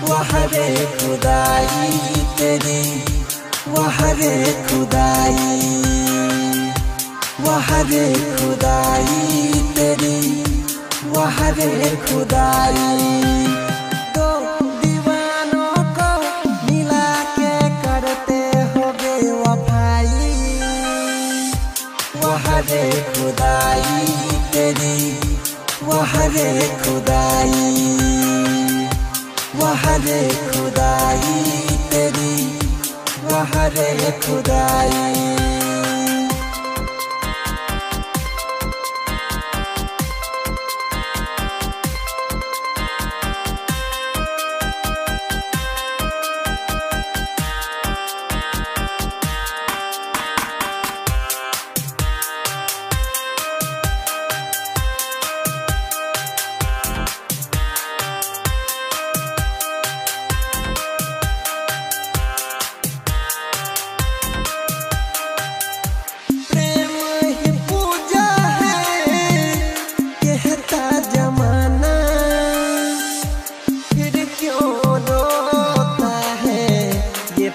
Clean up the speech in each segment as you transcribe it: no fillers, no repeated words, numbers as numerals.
वाह रे खुदाई तेरी, वाह रे खुदाई, वाह रे खुदाई तेरी, वाह रे खुदाई। दो दीवानों को मिला के करते हो बेवफाई, वाह रे खुदाई तेरी, वाह रे खुदाई, वाह रे खुदाई तेरी, वाह रे खुदाई।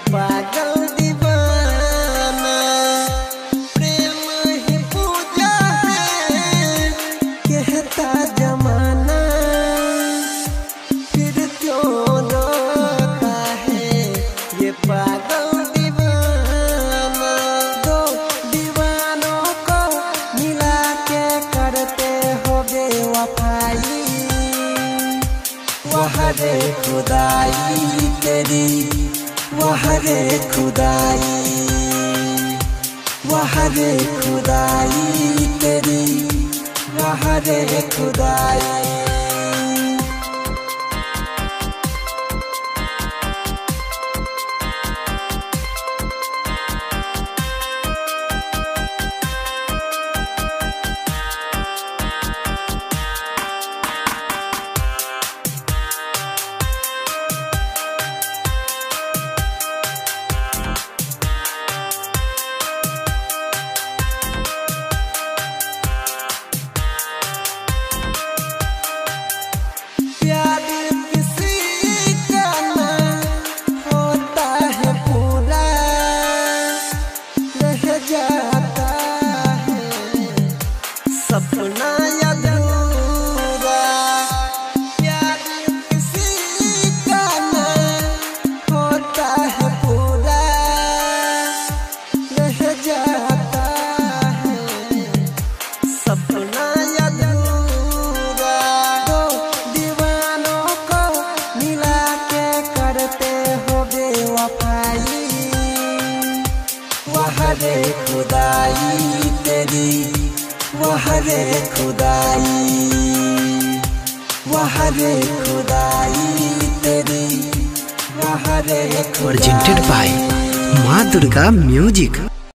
पागल दीवाना प्रेम ही पूजा है कहता जमाना, फिर क्यों रोता है ये पागल दीवाना। दो दीवानों को मिला के करते हो बेवफाई, वाह रे खुदाई तेरी, वाह रे खुदाई, वाह रे खुदाई तेरी, वाह रे खुदाई। सपना अधूरा प्यार किसी का ना होता है पूरा, रह जाता है सपना अधूरा। दो दीवानों को मिला के करते हो बेवफाई, वाह रे खुदाई तेरी, वाह रे खुदाई, वाह रे खुदाई तेरी, वाह रे खुदाई। प्रेजेंटेड बाय माँ दुर्गा म्यूजिक।